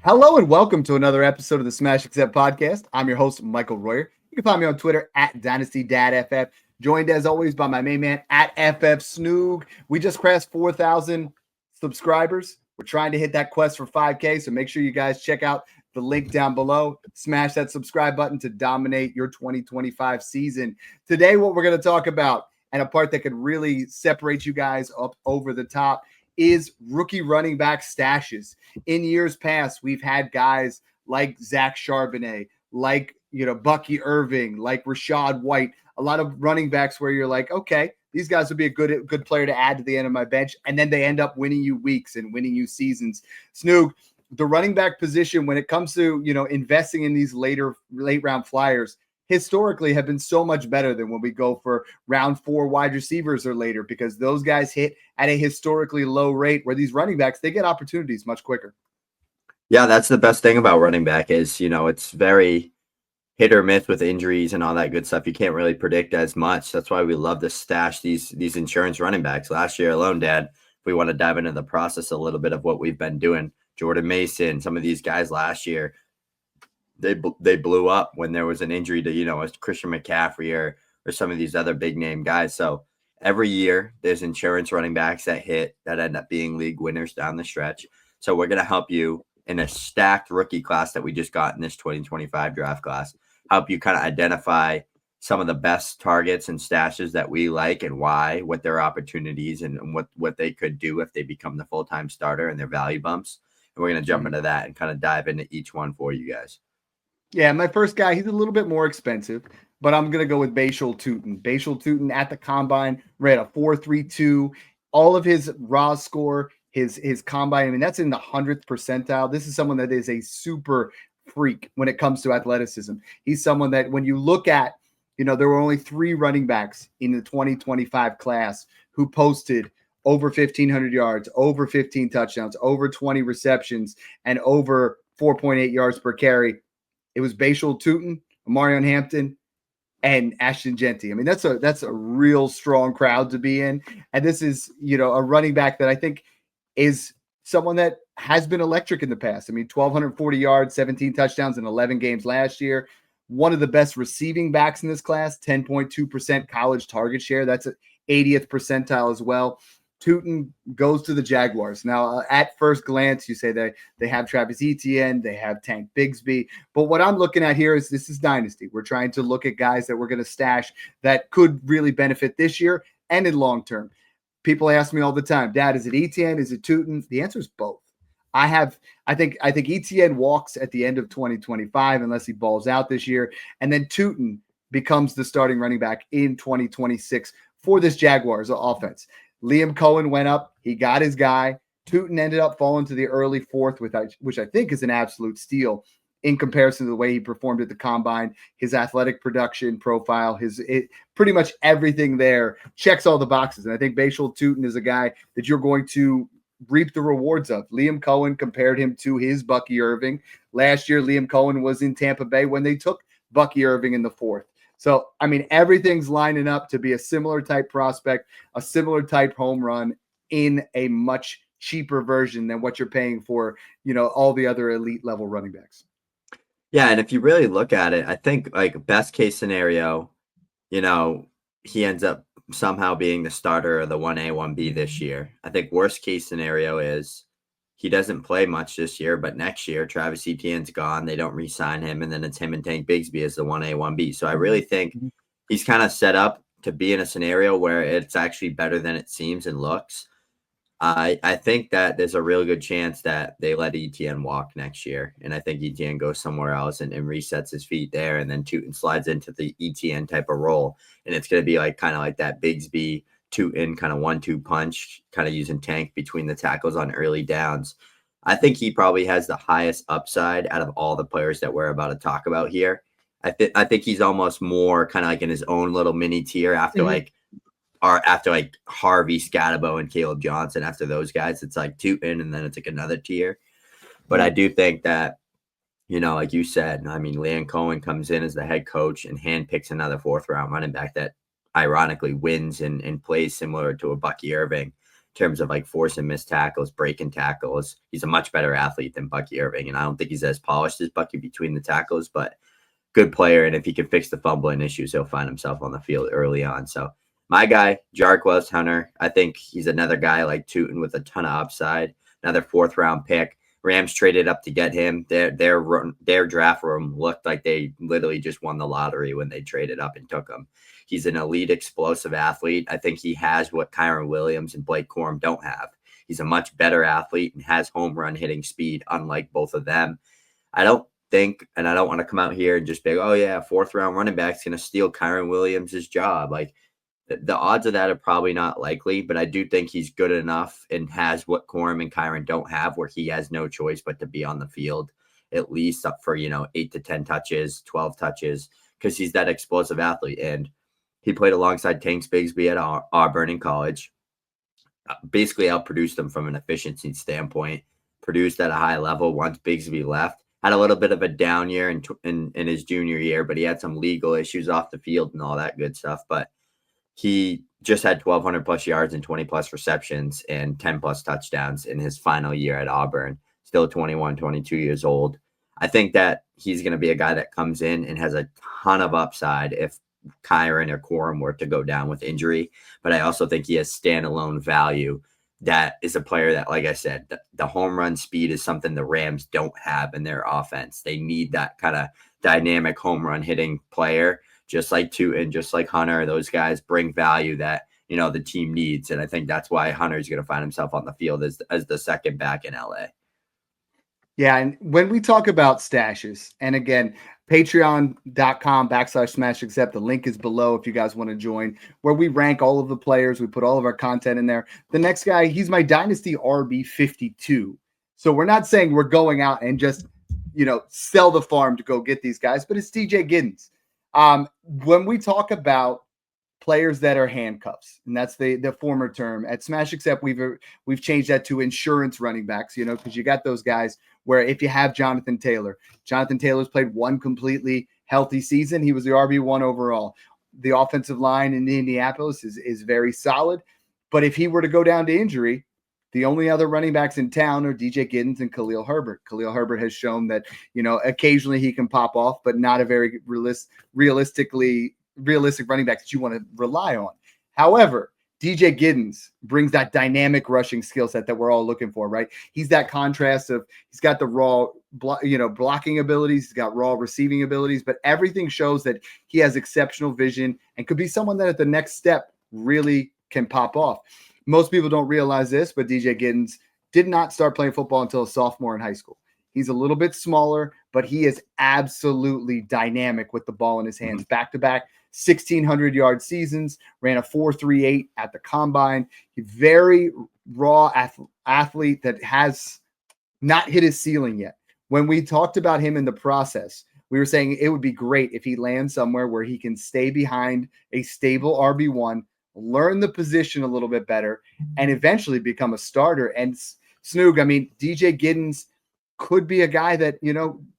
Hello and welcome to another episode of the Smash Accept podcast. I'm your host, Michael Royer. You can find me on Twitter at DynastyDad FF. Joined as always by my main man at FFSnoog. We just crossed 4,000 subscribers. We're trying to hit that quest for 5K, so make sure you guys check out the link down below. Smash that subscribe button to dominate your 2025 season. Today, what we're going to talk about, and a part that could really separate you guys up over the top, is rookie running back stashes. In years past, we've had guys like Zach Charbonnet, like Bucky Irving, like Rashad White, a lot of running backs where you're like, okay, these guys would be a good player to add to the end of my bench, and then they end up winning you weeks and winning you seasons. Snoog, the running back position, when it comes to investing in these late round flyers, historically have been so much better than when we go for round 4 wide receivers or later, because those guys hit at a historically low rate, where these running backs, they get opportunities much quicker. Yeah, that's the best thing about running back is, it's very hit or miss with injuries and all that good stuff. You can't really predict as much. That's why we love to stash these insurance running backs. Last year alone, Dad, if we want to dive into the process a little bit of what we've been doing, Jordan Mason, some of these guys last year, they blew up when there was an injury to, Christian McCaffrey or some of these other big name guys. So every year there's insurance running backs that hit that end up being league winners down the stretch. So we're going to help you in a stacked rookie class that we just got in this 2025 draft class, help you kind of identify some of the best targets and stashes that we like and why, what their opportunities and what they could do if they become the full-time starter and their value bumps. And we're going to jump into that and kind of dive into each one for you guys. Yeah, my first guy, he's a little bit more expensive, but I'm going to go with Bhayshul Tuten. Bhayshul Tuten at the combine ran a 4.32. All of his raw score, his combine, I mean, that's in the 100th percentile. This is someone that is a super freak when it comes to athleticism. He's someone that when you look at, there were only 3 running backs in the 2025 class who posted over 1,500 yards, over 15 touchdowns, over 20 receptions, and over 4.8 yards per carry. It was Bhayshul Tuten, Omarion Hampton, and Ashton Genty. I mean, that's a real strong crowd to be in. And this is, a running back that I think is someone that has been electric in the past. I mean, 1,240 yards, 17 touchdowns in 11 games last year. One of the best receiving backs in this class, 10.2% college target share. That's an 80th percentile as well. Tuten goes to the Jaguars. Now, at first glance, you say they have Travis Etienne, they have Tank Bigsby. But what I'm looking at here is this is Dynasty. We're trying to look at guys that we're going to stash that could really benefit this year and in long term. People ask me all the time, Dad, is it Etienne? Is it Tuten? The answer is both. I think Etienne walks at the end of 2025 unless he balls out this year. And then Tuten becomes the starting running back in 2026 for this Jaguars offense. Liam Cohen went up. He got his guy. Tuten ended up falling to the early 4th, which I think is an absolute steal in comparison to the way he performed at the combine. His athletic production profile, pretty much everything there checks all the boxes. And I think Bhayshul Tuten is a guy that you're going to reap the rewards of. Liam Cohen compared him to his Bucky Irving. Last year, Liam Cohen was in Tampa Bay when they took Bucky Irving in the 4th. So, I mean, everything's lining up to be a similar type prospect, a similar type home run in a much cheaper version than what you're paying for, all the other elite level running backs. Yeah, and if you really look at it, I think like best case scenario, he ends up somehow being the starter of the 1A, 1B this year. I think worst case scenario is he doesn't play much this year, but next year, Travis Etienne's gone. They don't re-sign him, and then it's him and Tank Bigsby as the 1A, 1B. So I really think he's kind of set up to be in a scenario where it's actually better than it seems and looks. I think that there's a real good chance that they let Etienne walk next year, and I think Etienne goes somewhere else and resets his feet there, and then Tuten slides into the Etienne type of role, and it's going to be like kind of like that Bigsby Tuten kind of 1-2 punch, kind of using Tank between the tackles on early downs. I think he probably has the highest upside out of all the players that we're about to talk about here. I think he's almost more kind of like in his own little mini tier after like Harvey, Scatabo, and Caleb Johnson. After those guys, it's like Tuten, and then it's like another tier. But I do think that, like you said, I mean, Liam Cohen comes in as the head coach and handpicks another 4th round running back that ironically wins and plays similar to a Bucky Irving. terms of like forcing missed tackles, breaking tackles. He's a much better athlete than Bucky Irving, and I don't think he's as polished as Bucky between the tackles, but good player. And if he can fix the fumbling issues, he'll find himself on the field early on. So my guy, Jarquez Hunter, I think he's another guy like Tuten with a ton of upside, another 4th-round pick. Rams traded up to get him. Their draft room looked like they literally just won the lottery when they traded up and took him. He's an elite explosive athlete. I think he has what Kyren Williams and Blake Corum don't have. He's a much better athlete and has home run hitting speed, unlike both of them. I don't think, and I don't want to come out here and just be, oh yeah, 4th-round running back's going to steal Kyren Williams' job. Like, the odds of that are probably not likely, but I do think he's good enough and has what Corum and Kyren don't have, where he has no choice but to be on the field at least up for, 8 to 10 touches, 12 touches, because he's that explosive athlete. And he played alongside Tanks Bigsby at Auburn in college, basically outproduced him from an efficiency standpoint, produced at a high level once Bigsby left. Had a little bit of a down year in his junior year, but he had some legal issues off the field and all that good stuff. But he just had 1,200 plus yards and 20 plus receptions and 10 plus touchdowns in his final year at Auburn. Still 21, 22 years old. I think that he's going to be a guy that comes in and has a ton of upside if Kyren or Corum were to go down with injury. But I also think he has standalone value. That is a player that, like I said, the home run speed is something the Rams don't have in their offense. They need that kind of dynamic home run hitting player. Just like Tuten, just like Hunter, those guys bring value that, the team needs. And I think that's why Hunter's going to find himself on the field as the second back in LA. Yeah. And when we talk about stashes, and again, patreon.com/SmashAccept, the link is below if you guys want to join, where we rank all of the players. We put all of our content in there. The next guy, he's my Dynasty RB 52. So we're not saying we're going out and just, sell the farm to go get these guys, but it's DJ Giddens. When we talk about players that are handcuffs, and that's the former term at Smash Accept, we've changed that to insurance running backs, because you got those guys where if you have Jonathan Taylor's played one completely healthy season. He was the RB1 overall. The offensive line in Indianapolis is very solid, but if he were to go down to injury, the only other running backs in town are DJ Giddens and Khalil Herbert. Khalil Herbert has shown that, occasionally he can pop off, but not a very realistic running back that you want to rely on. However, DJ Giddens brings that dynamic rushing skill set that we're all looking for, right? He's that contrast of he's got the raw, blocking abilities, he's got raw receiving abilities, but everything shows that he has exceptional vision and could be someone that at the next step really can pop off. Most people don't realize this, but DJ Giddens did not start playing football until a sophomore in high school. He's a little bit smaller, but he is absolutely dynamic with the ball in his hands. Back-to-back 1,600-yard seasons, ran a 4.38 at the combine. He's very raw athlete that has not hit his ceiling yet. When we talked about him in the process, we were saying it would be great if he lands somewhere where he can stay behind a stable RB1, learn the position a little bit better, and eventually become a starter. And Snoog, DJ Giddens could be a guy that,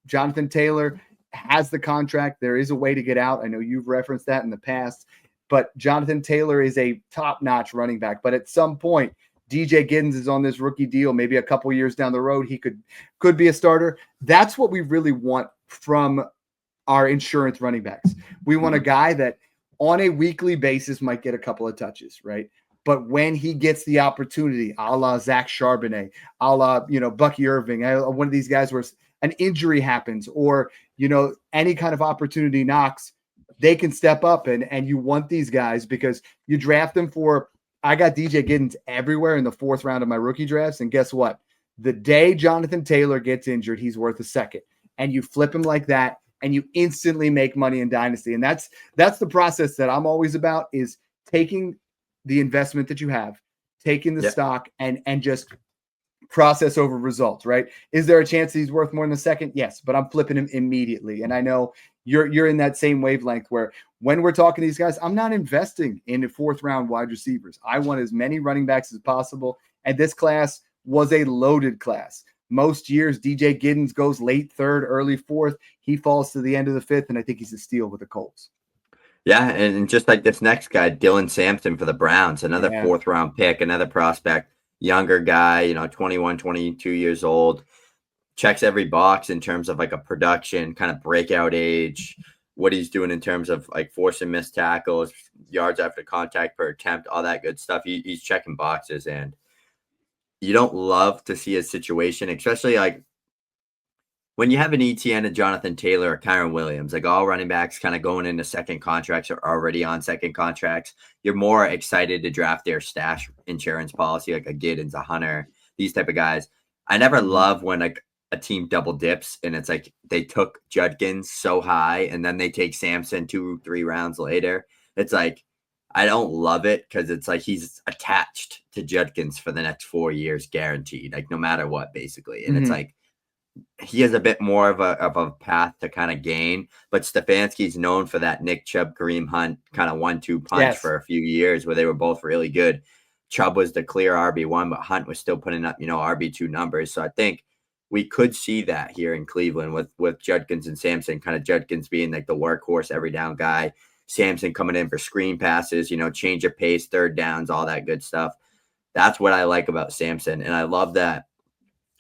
Jonathan Taylor has the contract. There is a way to get out. I know you've referenced that in the past, but Jonathan Taylor is a top-notch running back. But at some point, DJ Giddens is on this rookie deal. Maybe a couple years down the road, he could be a starter. That's what we really want from our insurance running backs. We want a guy that on a weekly basis might get a couple of touches, right? But when he gets the opportunity, a la Zach Charbonnet, a la, Bucky Irving, one of these guys where an injury happens or, any kind of opportunity knocks, they can step up and you want these guys because you draft them for, I got DJ Giddens everywhere in the 4th round of my rookie drafts. And guess what? The day Jonathan Taylor gets injured, he's worth a second. And you flip him like that and you instantly make money in Dynasty. And that's the process that I'm always about, is taking the investment that you have, taking the stock and just process over results, right? Is there a chance that he's worth more than a second? Yes, but I'm flipping him immediately. And I know you're in that same wavelength where when we're talking to these guys, I'm not investing in the 4th round wide receivers. I want as many running backs as possible. And this class was a loaded class. Most years, DJ Giddens goes late 3rd, early 4th. He falls to the end of the 5th, and I think he's a steal with the Colts. Yeah, and just like this next guy, Dylan Sampson for the Browns, another Yeah. 4th-round pick, another prospect, younger guy, 21, 22 years old, checks every box in terms of like a production, kind of breakout age, what he's doing in terms of like forcing missed tackles, yards after contact per attempt, all that good stuff. He's checking boxes, and you don't love to see a situation, especially like when you have an ETN, a Jonathan Taylor, or Kyron Williams, like all running backs kind of going into second contracts or already on second contracts, you're more excited to draft their stash insurance policy, like a Giddens, a Hunter, these type of guys. I never Mhm. love when like a team double dips and it's like they took Judkins so high and then they take Sampson 2-3 rounds later. It's like I don't love it because it's like he's attached to Judkins for the next 4 years, guaranteed, like no matter what, basically. And it's Mhm. like he has a bit more of a path to kind of gain, but Stefanski's known for that Nick Chubb, Kareem Hunt kind of 1-2 punch Yes. for a few years where they were both really good. Chubb was the clear RB1, but Hunt was still putting up, RB2 numbers. So I think we could see that here in Cleveland with Judkins and Sampson, kind of Judkins being like the workhorse, every down guy, Sampson coming in for screen passes, change of pace, third downs, all that good stuff. That's what I like about Sampson. And I love that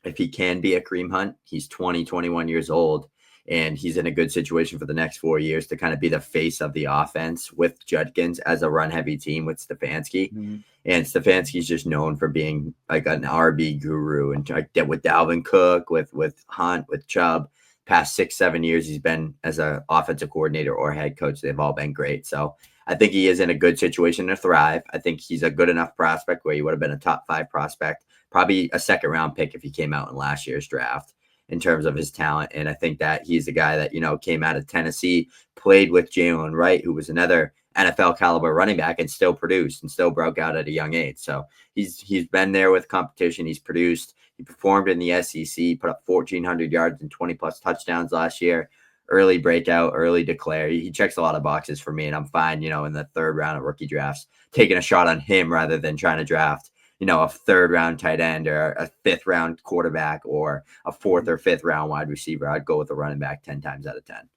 if he can be a Kareem Hunt, he's 20, 21 years old, and he's in a good situation for the next 4 years to kind of be the face of the offense with Judkins as a run heavy team with Stefanski. Mhm. And Stefanski's just known for being like an RB guru, and like with Dalvin Cook, with Hunt, with Chubb. Past 6-7 years, he's been as an offensive coordinator or head coach. They've all been great. So I think he is in a good situation to thrive. I think he's a good enough prospect where he would have been a top 5 prospect, probably a second round pick if he came out in last year's draft in terms of his talent. And I think that he's a guy that, came out of Tennessee, played with Jalen Wright, who was another NFL caliber running back and still produced and still broke out at a young age. So he's been there with competition. He's produced. He performed in the SEC, put up 1,400 yards and 20 plus touchdowns last year. Early breakout, early declare. He checks a lot of boxes for me, and I'm fine, in the 3rd round of rookie drafts, taking a shot on him rather than trying to draft, a 3rd round tight end or a 5th round quarterback or a 4th or 5th round wide receiver. I'd go with a running back 10 times out of 10.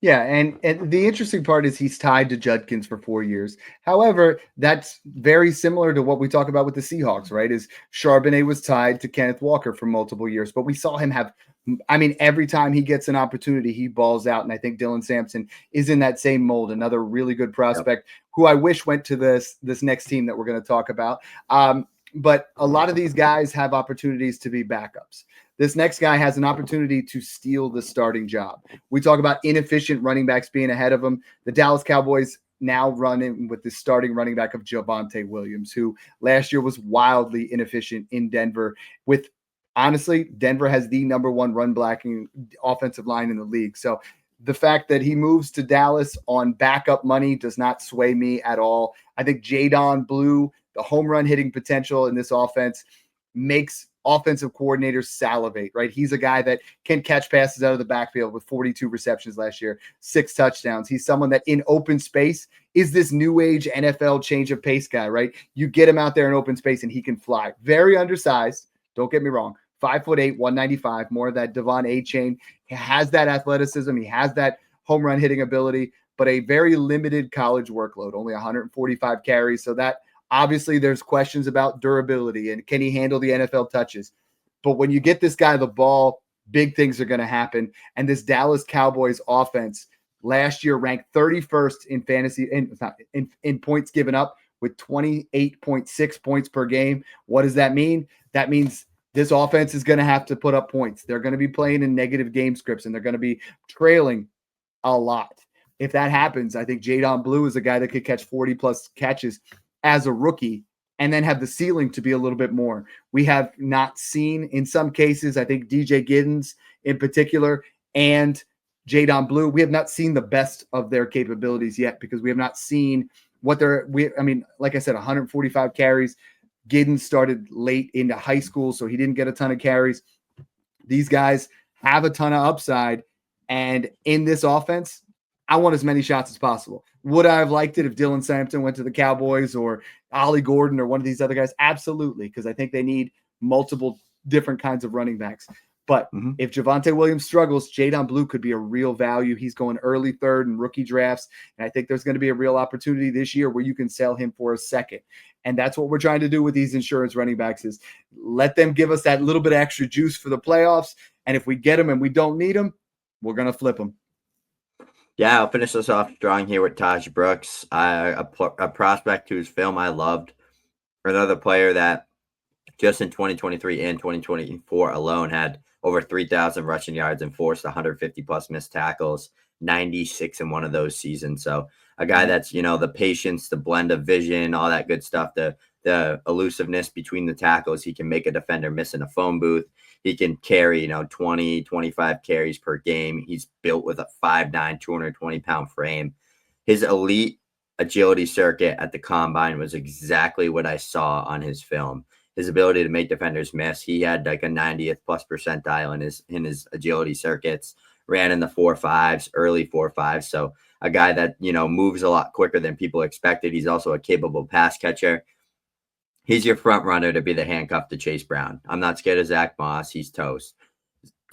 Yeah, and the interesting part is he's tied to Judkins for 4 years. However, that's very similar to what we talk about with the Seahawks, right? Is Charbonnet was tied to Kenneth Walker for multiple years, but we saw him have, I mean, every time he gets an opportunity, he balls out. And I think Dylan Sampson is in that same mold, another really good prospect who I wish went to this next team that we're going to talk about. But a lot of these guys have opportunities to be backups. This next guy has an opportunity to steal the starting job. We talk about inefficient running backs being ahead of him. The Dallas Cowboys now running with the starting running back of Javonte Williams, who last year was wildly inefficient in Denver. With honestly, Denver has the number 1 run blocking offensive line in the league. So the fact that he moves to Dallas on backup money does not sway me at all. I think Jaydon Blue, the home run hitting potential in this offense, makes offensive coordinators salivate, right? He's a guy that can catch passes out of the backfield with 42 receptions last year, 6 touchdowns. He's someone that in open space is this new age NFL change of pace guy, right? You get him out there in open space and he can fly. Very undersized. Don't get me wrong. 5'8", 195, more of that Devon A chain. He has that athleticism. He has that home run hitting ability, but a very limited college workload, only 145 carries. So that obviously there's questions about durability and can he handle the NFL touches. But when you get this guy the ball, big things are going to happen. And this Dallas Cowboys offense last year ranked 31st in fantasy in points given up with 28.6 points per game. What does that mean? That means this offense is going to have to put up points. They're going to be playing in negative game scripts and they're going to be trailing a lot. If that happens, I think Jaydon Blue is a guy that could catch 40 plus catches as a rookie and then have the ceiling to be a little bit more. We have not seen in some cases, I think DJ Giddens in particular and Jaydon Blue, we have not seen the best of their capabilities yet because we have not seen what like I said, 145 carries. Giddens started late into high school, so he didn't get a ton of carries. These guys have a ton of upside. And in this offense, I want as many shots as possible. Would I have liked it if Dylan Sampson went to the Cowboys or Ollie Gordon or one of these other guys? Absolutely, because I think they need multiple different kinds of running backs. But Mhm. if Javonte Williams struggles, Jaydon Blue could be a real value. He's going early third in rookie drafts. And I think there's going to be a real opportunity this year where you can sell him for a second. And that's what we're trying to do with these insurance running backs is let them give us that little bit of extra juice for the playoffs. And if we get them and we don't need them, we're going to flip them. Yeah, I'll finish this off strong here with Taj Brooks, a prospect whose film I loved. Another player that just in 2023 and 2024 alone had over 3,000 rushing yards and forced 150 plus missed tackles, 96 in one of those seasons. So a guy that's, the patience, the blend of vision, all that good stuff, the elusiveness between the tackles. He can make a defender miss in a phone booth. He can carry, 20, 25 carries per game. He's built with a 5'9", 220-pound frame. His elite agility circuit at the combine was exactly what I saw on his film. His ability to make defenders miss. He had like a 90th plus percentile in his agility circuits, ran in the 4.5s, early 4.5s. So a guy that, moves a lot quicker than people expected. He's also a capable pass catcher. He's your front runner to be the handcuff to Chase Brown. I'm not scared of Zach Moss. He's toast.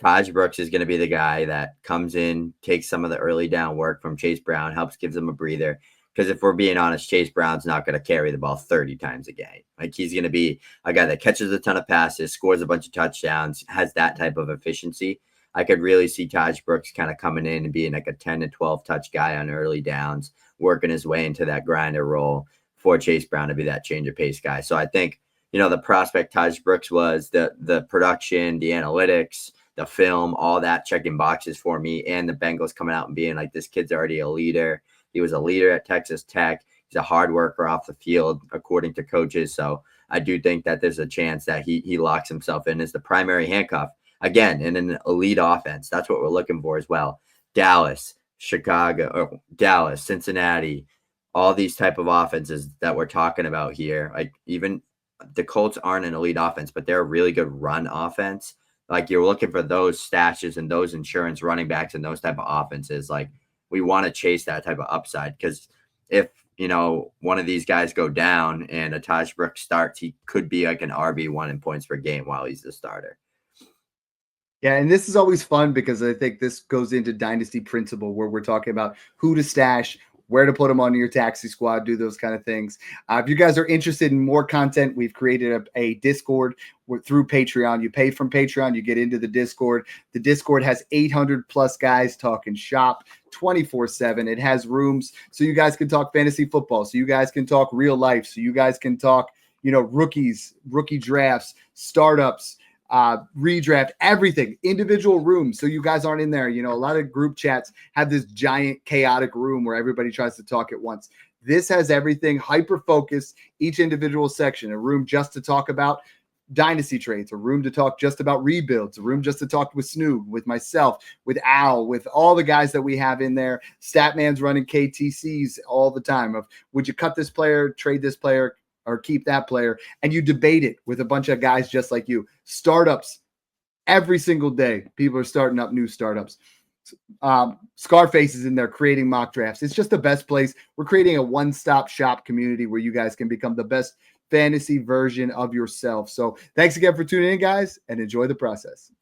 Taj Brooks is going to be the guy that comes in, takes some of the early down work from Chase Brown, gives him a breather. Because if we're being honest, Chase Brown's not going to carry the ball 30 times a game. Like, he's going to be a guy that catches a ton of passes, scores a bunch of touchdowns, has that type of efficiency. I could really see Taj Brooks kind of coming in and being like a 10 to 12 touch guy on early downs, working his way into that grinder role for Chase Brown to be that change of pace guy. So I think, the prospect Taj Brooks was the production, the analytics, the film, all that checking boxes for me, and the Bengals coming out and being like, this kid's already a leader. He was a leader at Texas Tech. He's a hard worker off the field, according to coaches. So I do think that there's a chance that he locks himself in as the primary handcuff, again, in an elite offense. That's what we're looking for as well. Dallas, Cincinnati, all these type of offenses that we're talking about here. Like, even the Colts aren't an elite offense, but they're a really good run offense. Like, you're looking for those stashes and those insurance running backs and those type of offenses. Like, we want to chase that type of upside, because if, one of these guys go down and a Taj Brooks starts, he could be like an RB1 in points per game while he's the starter. Yeah, and this is always fun because I think this goes into dynasty principle where we're talking about who to stash, where to put them on your taxi squad, do those kind of things. If you guys are interested in more content, we've created a Discord through Patreon. You pay from Patreon, you get into the Discord. The Discord has 800 plus guys talking shop 24/7. It has rooms so you guys can talk fantasy football, so you guys can talk real life, so you guys can talk, rookies, rookie drafts, startups, redraft, everything, individual rooms. So you guys aren't in there. A lot of group chats have this giant chaotic room where everybody tries to talk at once. This has everything hyper focused, each individual section, a room just to talk about dynasty trades, a room to talk just about rebuilds, a room just to talk with Snoog, with myself, with Al, with all the guys that we have in there. Statman's running KTCs all the time of, would you cut this player, trade this player, or keep that player, and you debate it with a bunch of guys just like you. Startups, every single day, people are starting up new startups. Scarface is in there creating mock drafts. It's just the best place. We're creating a one-stop shop community where you guys can become the best fantasy version of yourself. So thanks again for tuning in, guys, and enjoy the process.